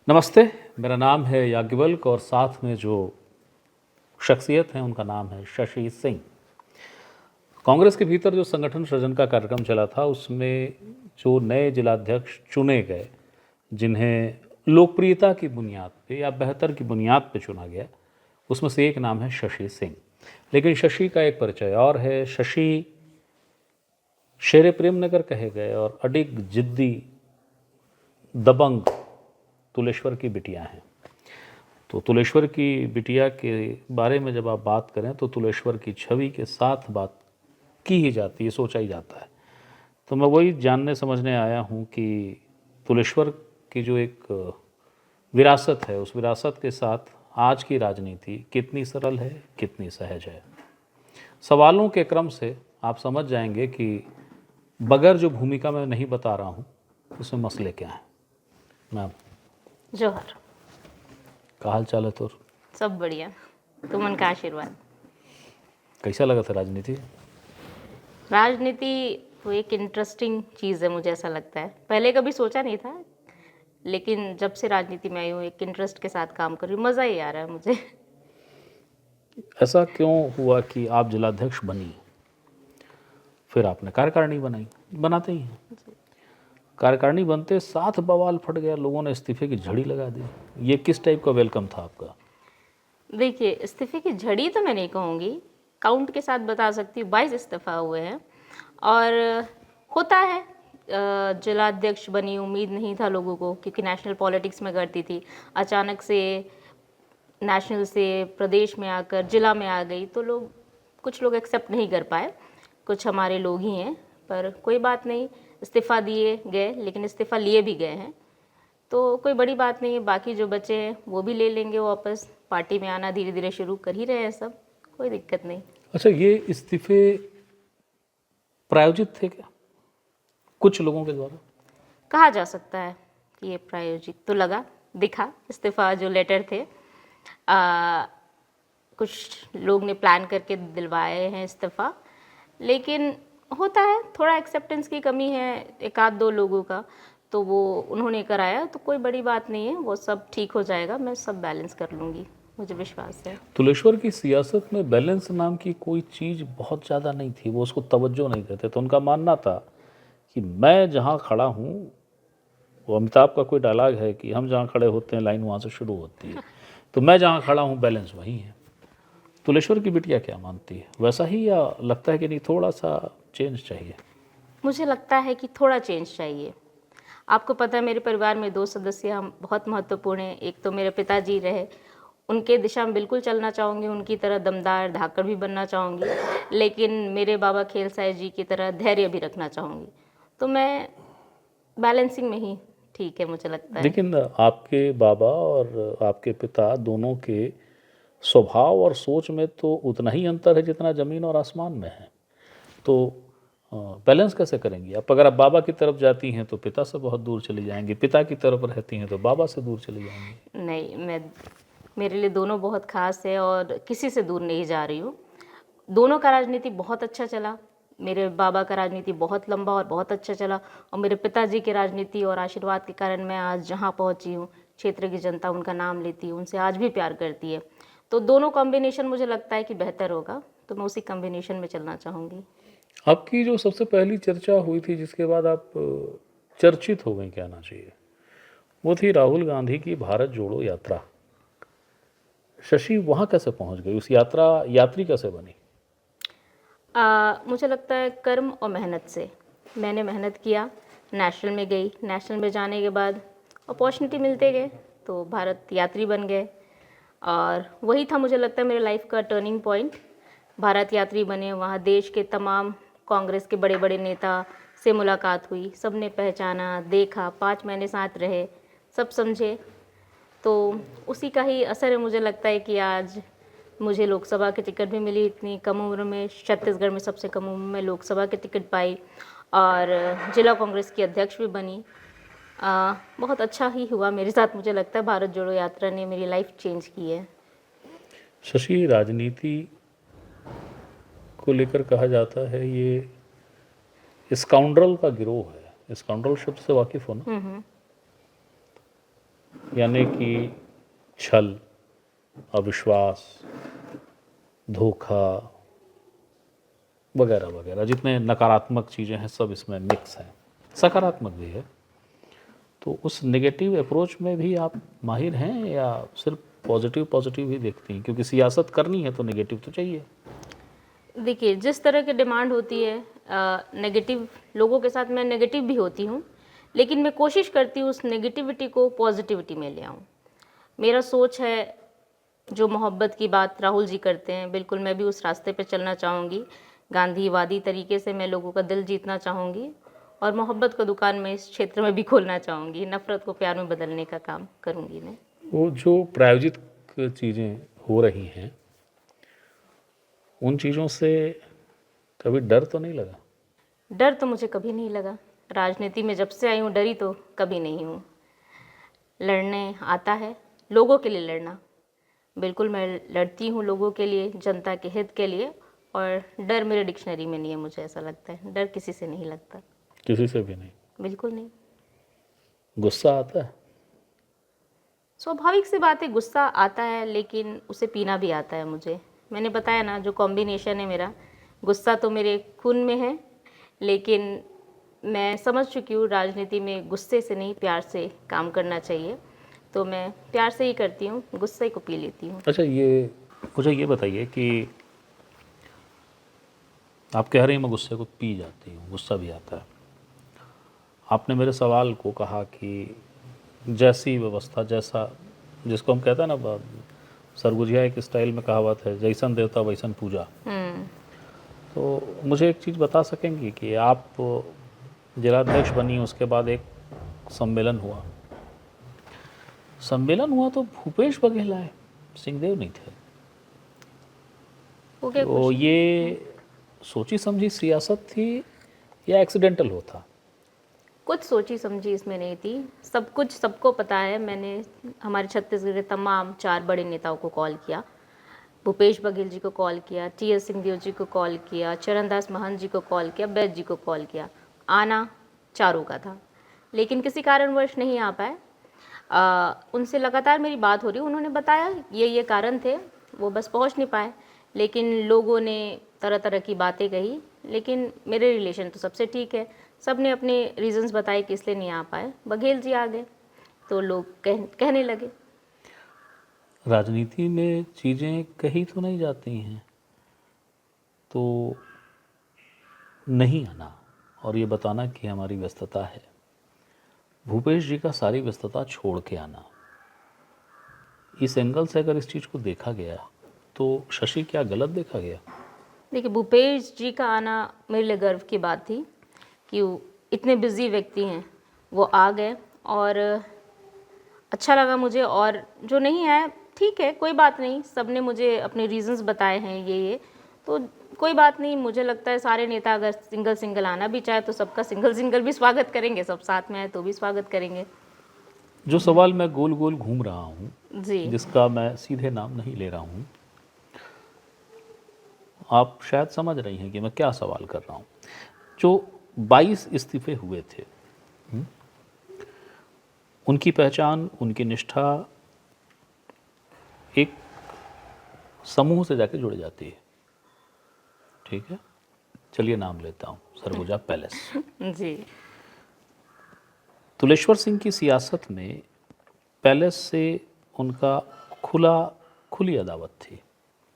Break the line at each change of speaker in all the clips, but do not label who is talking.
नमस्ते, मेरा नाम है याज्ञवल्क और साथ में जो शख्सियत हैं उनका नाम है शशि सिंह। कांग्रेस के भीतर जो संगठन सृजन का कार्यक्रम चला था उसमें जो नए जिलाध्यक्ष चुने गए, जिन्हें लोकप्रियता की बुनियाद पे या बेहतर की बुनियाद पे चुना गया, उसमें से एक नाम है शशि सिंह। लेकिन शशि का एक परिचय और है। शशि शेरे प्रेम नगर कहे गए और अडिग, जिद्दी, दबंग तुलेश्वर की बिटिया हैं। तो तुलेश्वर की बिटिया के बारे में जब आप बात करें तो तुलेश्वर की छवि के साथ बात की ही जाती है, सोचा ही जाता है। तो मैं वही जानने समझने आया हूँ कि तुलेश्वर की जो एक विरासत है, उस विरासत के साथ आज की राजनीति कितनी सरल है, कितनी सहज है। सवालों के क्रम से आप समझ जाएंगे कि बगैर जो भूमिका मैं नहीं बता रहा हूँ उसमें मसले क्या हैं। मैम
जोहर,
का हाल चाल है तोर?
सब बढ़िया। तुमन का आशीर्वाद।
कैसा लगा था राजनीति?
राजनीति तो एक इंटरेस्टिंग चीज़ है, मुझे ऐसा लगता है। पहले कभी सोचा नहीं था, लेकिन जब से राजनीति में आई हूँ एक इंटरेस्ट के साथ काम कर रही हूँ, मज़ा ही आ रहा है मुझे।
ऐसा क्यों हुआ कि आप जिलाध्यक्ष बनी, फिर आपने कार्यकारिणी बनाई? बनाते ही हैं। कार्यकारिणी बनते साथ बवाल फट गया, लोगों ने इस्तीफे की झड़ी लगा दी। ये किस टाइप का वेलकम था आपका?
देखिए, इस्तीफे की झड़ी तो मैं नहीं कहूँगी, काउंट के साथ बता सकती हूँ 22 इस्तीफा हुए हैं। और होता है, जिलाध्यक्ष बनी, उम्मीद नहीं था लोगों को, क्योंकि नेशनल पॉलिटिक्स में करती थी। अचानक से नेशनल से प्रदेश में आकर जिला में आ गई तो कुछ लोग एक्सेप्ट नहीं कर पाए। कुछ हमारे लोग ही हैं, पर कोई बात नहीं, इस्तीफ़ा दिए गए, लेकिन इस्तीफ़ा लिए भी गए हैं तो कोई बड़ी बात नहीं है। बाकी जो बचे हैं वो भी ले लेंगे वापस। पार्टी में आना धीरे धीरे शुरू कर ही रहे हैं सब, कोई दिक्कत नहीं।
अच्छा, ये इस्तीफे प्रायोजित थे क्या कुछ लोगों के द्वारा?
कहा जा सकता है कि ये प्रायोजित तो लगा, दिखा इस्तीफ़ा जो लेटर थे। कुछ लोग ने प्लान करके दिलवाए हैं इस्तीफ़ा, लेकिन होता है थोड़ा एक्सेप्टेंस की कमी है एक आध दो लोगों का, तो वो उन्होंने कराया, तो कोई बड़ी बात नहीं है, वो सब ठीक हो जाएगा। मैं सब बैलेंस कर लूँगी, मुझे विश्वास है।
तुलेश्वर की सियासत में बैलेंस नाम की कोई चीज़ बहुत ज़्यादा नहीं थी, वो उसको तवज्जो नहीं देते। तो उनका मानना था कि मैं जहाँ खड़ा हूँ, वो अमिताभ का कोई डायलॉग है कि हम जहाँ खड़े होते हैं लाइन वहाँ से शुरू होती है, तो मैं जहाँ खड़ा हूँ बैलेंस वहीं है। तुलेश्वर की बिटिया क्या मानती है, वैसा ही या लगता है कि नहीं थोड़ा सा चेंज चाहिए?
मुझे लगता है कि थोड़ा चेंज चाहिए। आपको पता है, मेरे परिवार में 2 सदस्य हम बहुत महत्वपूर्ण हैं। एक तो मेरे पिताजी रहे, उनके दिशा में बिल्कुल चलना चाहूँगी, उनकी तरह दमदार धाकड़ भी बनना चाहूँगी, लेकिन मेरे बाबा खेलसाई जी की तरह धैर्य भी रखना चाहूँगी। तो मैं बैलेंसिंग में ही ठीक है, मुझे लगता है।
लेकिन आपके बाबा और आपके पिता दोनों के स्वभाव और सोच में तो उतना ही अंतर है जितना ज़मीन और आसमान में है। तो बैलेंस कैसे करेंगी आप? अगर आप बाबा की तरफ जाती हैं तो पिता से बहुत दूर चली जाएंगी, पिता की तरफ रहती हैं तो बाबा से दूर चली जाएंगी।
नहीं, मेरे लिए दोनों बहुत खास है और किसी से दूर नहीं जा रही हूँ। दोनों का राजनीति बहुत अच्छा चला। मेरे बाबा का राजनीति बहुत लंबा और बहुत अच्छा चला, और मेरे पिताजी की राजनीति और आशीर्वाद के कारण मैं आज जहाँ पहुँची हूँ, क्षेत्र की जनता उनका नाम लेती है, उनसे आज भी प्यार करती है। तो दोनों कॉम्बिनेशन मुझे लगता है कि बेहतर होगा, तो मैं उसी कॉम्बिनेशन में चलना चाहूँगी।
आपकी जो सबसे पहली चर्चा हुई थी, जिसके बाद आप चर्चित हो गई कहना चाहिए, वो थी राहुल गांधी की भारत जोड़ो यात्रा। शशि वहाँ कैसे पहुँच गई, उस यात्री कैसे बनी?
मुझे लगता है कर्म और मेहनत से। मैंने मेहनत किया, नेशनल में गई, नेशनल में जाने के बाद अपॉर्चुनिटी मिलते गए तो भारत यात्री बन गए, और वही था मुझे लगता है मेरे लाइफ का टर्निंग पॉइंट। भारत यात्री बने, वहाँ देश के तमाम कांग्रेस के बड़े बड़े नेता से मुलाकात हुई, सब ने पहचाना, देखा, 5 महीने साथ रहे, सब समझे। तो उसी का ही असर है, मुझे लगता है कि आज मुझे लोकसभा की टिकट भी मिली इतनी कम उम्र में। छत्तीसगढ़ में सबसे कम उम्र में लोकसभा की टिकट पाई और जिला कांग्रेस की अध्यक्ष भी बनी। बहुत अच्छा ही हुआ मेरे साथ। मुझे लगता है भारत जोड़ो यात्रा ने मेरी लाइफ चेंज की है।
शशि, राजनीति को लेकर कहा जाता है ये स्काउंड्रल का गिरोह है। स्काउंड्रल शब्द से वाकिफ हो ना? यानी कि छल, अविश्वास, धोखा वगैरह वगैरह, जितने नकारात्मक चीज़ें हैं सब इसमें मिक्स हैं, सकारात्मक भी है। तो उस नेगेटिव अप्रोच में भी आप माहिर हैं या सिर्फ पॉजिटिव पॉजिटिव ही देखती हैं? क्योंकि सियासत करनी है तो नेगेटिव तो चाहिए।
देखिए, जिस तरह की डिमांड होती है नेगेटिव लोगों के साथ, मैं नेगेटिव भी होती हूँ, लेकिन मैं कोशिश करती हूँ उस नेगेटिविटी को पॉजिटिविटी में ले आऊँ। मेरा सोच है, जो मोहब्बत की बात राहुल जी करते हैं, बिल्कुल मैं भी उस रास्ते पे चलना चाहूँगी। गांधीवादी तरीके से मैं लोगों का दिल जीतना चाहूँगी और मोहब्बत का दुकान मैं इस क्षेत्र में भी खोलना चाहूँगी। नफ़रत को प्यार में बदलने का काम करूँगी मैं।
वो जो प्रायोजित चीज़ें हो रही हैं, उन चीज़ों से कभी डर तो नहीं लगा?
डर तो मुझे कभी नहीं लगा। राजनीति में जब से आई हूँ डरी तो कभी नहीं हूँ। लड़ने आता है, लोगों के लिए लड़ना। बिल्कुल मैं लड़ती हूँ लोगों के लिए, जनता के हित के लिए, और डर मेरे डिक्शनरी में नहीं है, मुझे ऐसा लगता है। डर किसी से नहीं लगता,
किसी से भी नहीं?
बिल्कुल नहीं।
गुस्सा आता है?
स्वाभाविक सी बात है, गुस्सा आता है, लेकिन उसे पीना भी आता है मुझे। मैंने बताया ना, जो कॉम्बिनेशन है मेरा, गुस्सा तो मेरे खून में है, लेकिन मैं समझ चुकी हूँ राजनीति में गुस्से से नहीं प्यार से काम करना चाहिए, तो मैं प्यार से ही करती हूँ, गुस्से को पी लेती हूँ।
अच्छा, ये मुझे ये बताइए कि आप कह रही हैं मैं गुस्से को पी जाती हूँ, गुस्सा भी आता है। आपने मेरे सवाल को कहा कि जैसी व्यवस्था, जैसा जिसको हम कहते हैं ना, सरगुजिया एक स्टाइल में कहावत है, जैसन देवता वैसन पूजा। तो मुझे एक चीज़ बता सकेंगी कि आप जिलाध्यक्ष बनी, उसके बाद एक सम्मेलन हुआ, तो भूपेश बघेल आए, सिंहदेव नहीं थे।
हो गया
तो
कुछ।
ये सोची समझी सियासत थी या एक्सीडेंटल होता?
कुछ सोची समझी इसमें नहीं थी, सब कुछ सबको पता है। मैंने हमारे छत्तीसगढ़ के तमाम 4 बड़े नेताओं को कॉल किया। भूपेश बघेल जी को कॉल किया, टी.एस. सिंहदेव जी को कॉल किया, चरणदास महंत जी को कॉल किया, बैद जी को कॉल किया। आना चारों का था, लेकिन किसी कारणवश नहीं आ पाए। उनसे लगातार मेरी बात हो रही, उन्होंने बताया ये कारण थे, वो बस पहुंच नहीं पाए। लेकिन लोगों ने तरह तरह की बातें कही, लेकिन मेरे रिलेशन तो सबसे ठीक है। सब ने अपने रीजंस बताए कि इसलिए नहीं आ पाए। बघेल जी आ गए तो लोग कहने लगे।
राजनीति में चीज़ें कही तो नहीं जाती हैं, तो नहीं आना और ये बताना कि हमारी व्यस्तता है, भूपेश जी का सारी व्यस्तता छोड़ के आना, इस एंगल से अगर इस चीज़ को देखा गया तो शशि क्या गलत देखा गया?
देखिए, भूपेश जी का आना मेरे लिए गर्व की बात थी कि वो इतने बिजी व्यक्ति हैं, वो आ गए और अच्छा लगा मुझे। और जो नहीं है, ठीक है, कोई बात नहीं, सब ने मुझे अपने रीजंस बताए हैं, ये तो कोई बात नहीं। मुझे लगता है सारे नेता अगर सिंगल सिंगल आना भी चाहे तो सबका सिंगल सिंगल भी स्वागत करेंगे, सब साथ में आए तो भी स्वागत करेंगे।
जो सवाल मैं गोल गोल घूम रहा हूँ,
जी।
जिसका मैं सीधे नाम नहीं ले रहा हूँ, आप शायद समझ रही हैं कि मैं क्या सवाल कर रहा हूँ। जो 22 इस्तीफे हुए थे, उनकी पहचान, उनकी निष्ठा एक समूह से जाके जुड़ जाती है, ठीक है? चलिए नाम लेता हूँ, सरगुजा पैलेस।
जी।
तुलेश्वर सिंह की सियासत में पैलेस से उनका खुली अदावत थी।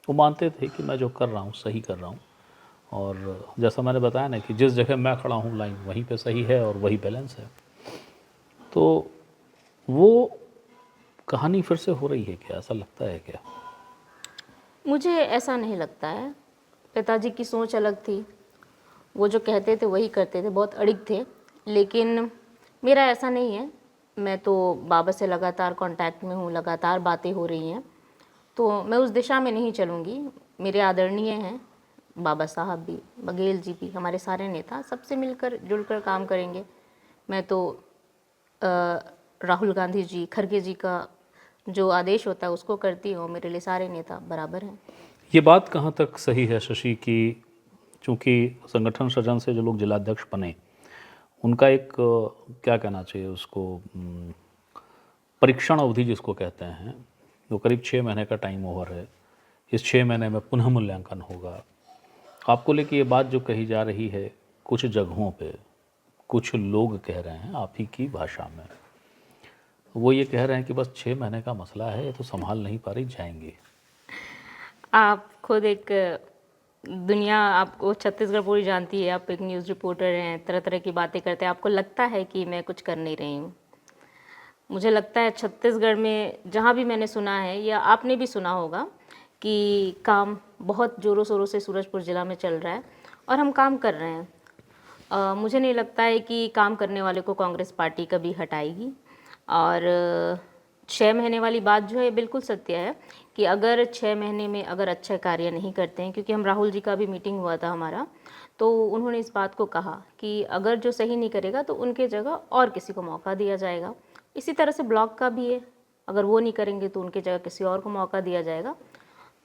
वो मानते थे कि मैं जो कर रहा हूँ सही कर रहा हूँ, और जैसा मैंने बताया ना कि जिस जगह मैं खड़ा हूँ लाइन वहीं पे सही है और वही बैलेंस है। तो वो कहानी फिर से हो रही है क्या, ऐसा लगता है क्या?
मुझे ऐसा नहीं लगता है। पिताजी की सोच अलग थी, वो जो कहते थे वही करते थे, बहुत अड़िग थे। लेकिन मेरा ऐसा नहीं है। मैं तो बाबा से लगातार कांटेक्ट में हूँ, लगातार बातें हो रही हैं, तो मैं उस दिशा में नहीं चलूँगी। मेरे आदरणीय हैं बाबा साहब भी, बघेल जी भी, हमारे सारे नेता, सबसे मिलकर जुलकर काम करेंगे। मैं तो राहुल गांधी जी, खड़गे जी का जो आदेश होता है उसको करती हूँ। मेरे लिए सारे नेता बराबर हैं।
ये बात कहाँ तक सही है शशि की, चूँकि संगठन सृजन से जो लोग जिलाध्यक्ष बने, उनका एक क्या कहना चाहिए उसको, परीक्षण अवधि जिसको कहते हैं वो करीब 6 महीने का टाइम ओवर है। इस 6 महीने में पुनः मूल्यांकन होगा। आपको लेके ये बात जो कही जा रही है कुछ जगहों पे, कुछ लोग कह रहे हैं आप ही की भाषा में, वो ये कह रहे हैं कि बस 6 महीने का मसला है, ये तो संभाल नहीं पा रही, जाएंगे।
आप खुद एक दुनिया आपको छत्तीसगढ़ पूरी जानती है, आप एक न्यूज़ रिपोर्टर हैं, तरह तरह की बातें करते हैं, आपको लगता है कि मैं कुछ कर नहीं रही हूँ। मुझे लगता है छत्तीसगढ़ में जहाँ भी मैंने सुना है या आपने भी सुना होगा कि काम बहुत ज़ोरों शोरों से सूरजपुर ज़िला में चल रहा है और हम काम कर रहे हैं। मुझे नहीं लगता है कि काम करने वाले को कांग्रेस पार्टी कभी हटाएगी। और 6 महीने वाली बात जो है बिल्कुल सत्य है कि अगर 6 महीने में अगर अच्छा कार्य नहीं करते हैं, क्योंकि हम राहुल जी का भी मीटिंग हुआ था हमारा, तो उन्होंने इस बात को कहा कि अगर जो सही नहीं करेगा तो उनके जगह और किसी को मौका दिया जाएगा। इसी तरह से ब्लॉक का भी है, अगर वो नहीं करेंगे तो उनके जगह किसी और को मौका दिया जाएगा।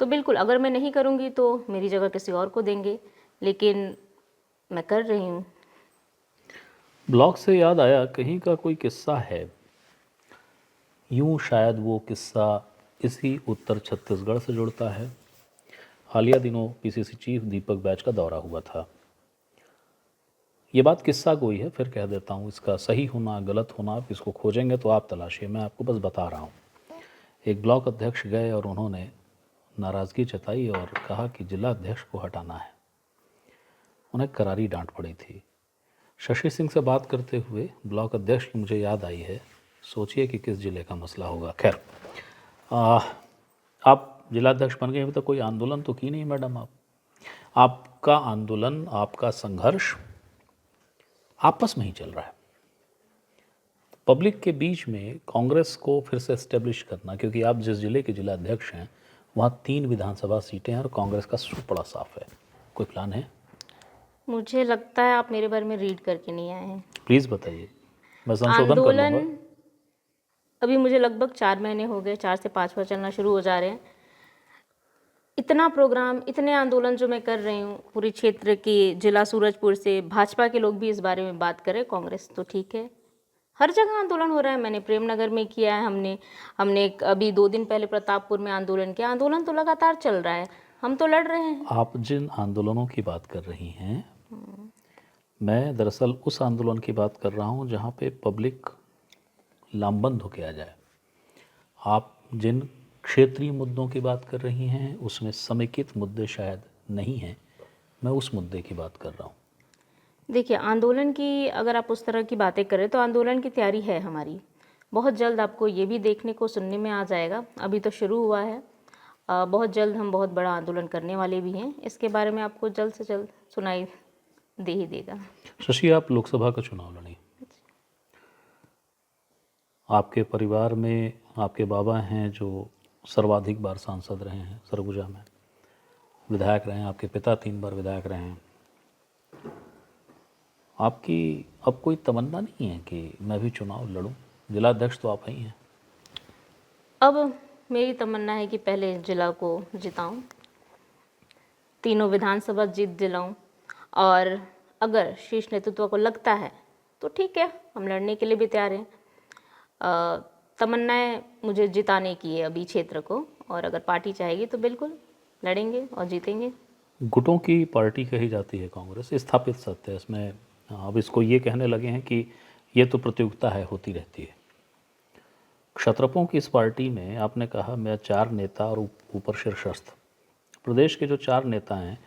तो बिल्कुल अगर मैं नहीं करूँगी तो मेरी जगह किसी और को देंगे, लेकिन मैं कर रही हूँ।
ब्लॉग से याद आया, कहीं का कोई किस्सा है, यूं शायद वो किस्सा इसी उत्तर छत्तीसगढ़ से जुड़ता है। हालिया दिनों पीसीसी चीफ दीपक बैज का दौरा हुआ था। ये बात किस्सा कोई है, फिर कह देता हूँ, इसका सही होना गलत होना आप इसको खोजेंगे तो आप तलाशिए, मैं आपको बस बता रहा हूँ। एक ब्लॉक अध्यक्ष गए और उन्होंने नाराज़गी जताई और कहा कि जिला अध्यक्ष को हटाना है। उन्हें करारी डांट पड़ी थी। शशि सिंह से बात करते हुए ब्लॉक अध्यक्ष की मुझे याद आई है। सोचिए कि किस जिले का मसला होगा। खैर, आप जिलाध्यक्ष बन गए, अभी तक कोई आंदोलन तो की नहीं मैडम। आपका आंदोलन, आपका संघर्ष आपस में ही चल रहा है। पब्लिक के बीच में कांग्रेस को फिर से एस्टेब्लिश करना, क्योंकि आप जिस जिले के जिलाध्यक्ष हैं वहाँ 3 विधानसभा सीटें हैं और कांग्रेस का सूप बड़ा साफ है। कोई प्लान है?
मुझे लगता है आप मेरे बारे में रीड करके नहीं आए हैं।
प्लीज़ बताइए, मैं संशोधन कर
आंदोलन
लूँगा।
अभी मुझे लगभग 4 महीने हो गए, 4 से 5 बार चलना शुरू हो जा रहे हैं। इतना प्रोग्राम, इतने आंदोलन जो मैं कर रही हूँ पूरे क्षेत्र के, जिला सूरजपुर से भाजपा के लोग भी इस बारे में बात करें, कांग्रेस तो ठीक है, हर जगह आंदोलन हो रहा है। मैंने प्रेमनगर में किया है, हमने अभी 2 दिन पहले प्रतापपुर में आंदोलन किया। आंदोलन तो लगातार चल रहा है, हम तो लड़ रहे हैं।
आप जिन आंदोलनों की बात कर रही हैं, मैं दरअसल उस आंदोलन की बात कर रहा हूँ जहाँ पे पब्लिक लामबंद होके आ जाए। आप जिन क्षेत्रीय मुद्दों की बात कर रही हैं उसमें समेकित मुद्दे शायद नहीं हैं, मैं उस मुद्दे की बात कर रहा हूँ।
देखिए, आंदोलन की अगर आप उस तरह की बातें करें तो आंदोलन की तैयारी है हमारी। बहुत जल्द आपको ये भी देखने को सुनने में आ जाएगा, अभी तो शुरू हुआ है। बहुत जल्द हम बहुत बड़ा आंदोलन करने वाले भी हैं, इसके बारे में आपको जल्द से जल्द सुनाई दे ही देगा।
शशि, आप लोकसभा का चुनाव लड़ी, आपके परिवार में आपके बाबा हैं जो सर्वाधिक बार सांसद रहे हैं, सरगुजा में विधायक रहे हैं, आपके पिता 3 बार विधायक रहे हैं। आपकी अब कोई तमन्ना नहीं है कि मैं भी चुनाव लड़ूं? जिलाध्यक्ष तो आप ही हैं।
अब मेरी तमन्ना है कि पहले जिला को जिताऊं, तीनों विधानसभा जीत दिलाऊं, और अगर शीर्ष नेतृत्व को लगता है तो ठीक है, हम लड़ने के लिए भी तैयार हैं। तमन्नाएं मुझे जिताने की है अभी क्षेत्र को, और अगर पार्टी चाहेगी तो बिल्कुल लड़ेंगे और जीतेंगे।
गुटों की पार्टी कही जाती है कांग्रेस, स्थापित सत्य है इसमें। अब इसको ये कहने लगे हैं कि ये तो प्रतियोगिता है, होती रहती है। क्षत्रपों की इस पार्टी में आपने कहा मैं 4 नेता और ऊपर शीर्षस्थ, प्रदेश के जो 4 नेता हैं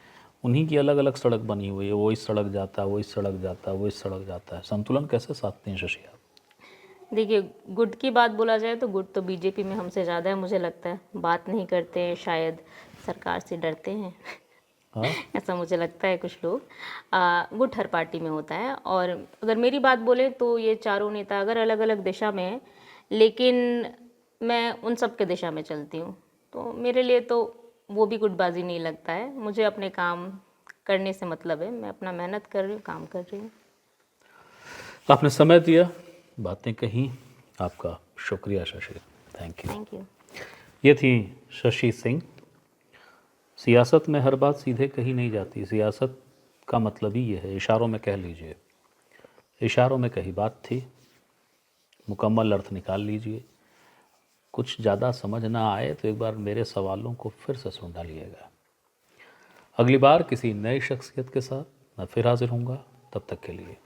उन्हीं की अलग अलग सड़क बनी हुई है। वो इस सड़क जाता है, वो इस सड़क जाता है, वो इस सड़क जाता है। संतुलन कैसे साधते हैं शशि आप?
देखिए, गुट की बात बोला जाए तो गुट तो बीजेपी में हमसे ज़्यादा है, मुझे लगता है। बात नहीं करते हैं, शायद सरकार से डरते हैं।
हाँ,
ऐसा मुझे लगता है कुछ लोग। गुट हर पार्टी में होता है, और अगर मेरी बात बोले तो ये चारों नेता अगर अलग अलग दिशा में हैं, लेकिन मैं उन सब के दिशा में चलती हूँ, तो मेरे लिए तो वो भी गुटबाजी नहीं लगता है। मुझे अपने काम करने से मतलब है, मैं अपना मेहनत कर रही हूँ, काम कर रही हूँ।
आपने समय दिया, बातें कहीं, आपका शुक्रिया Shashi, thank you.
Thank you.
ये थी शशि सिंह। सियासत में हर बात सीधे कही नहीं जाती, सियासत का मतलब ही ये है, इशारों में कह लीजिए। इशारों में कही बात थी, मुकम्मल अर्थ निकाल लीजिए। कुछ ज़्यादा समझ ना आए तो एक बार मेरे सवालों को फिर से सुन डालिएगा। अगली बार किसी नई शख्सियत के साथ मैं फिर हाजिर होऊंगा। तब तक के लिए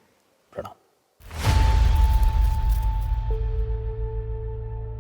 प्रणाम।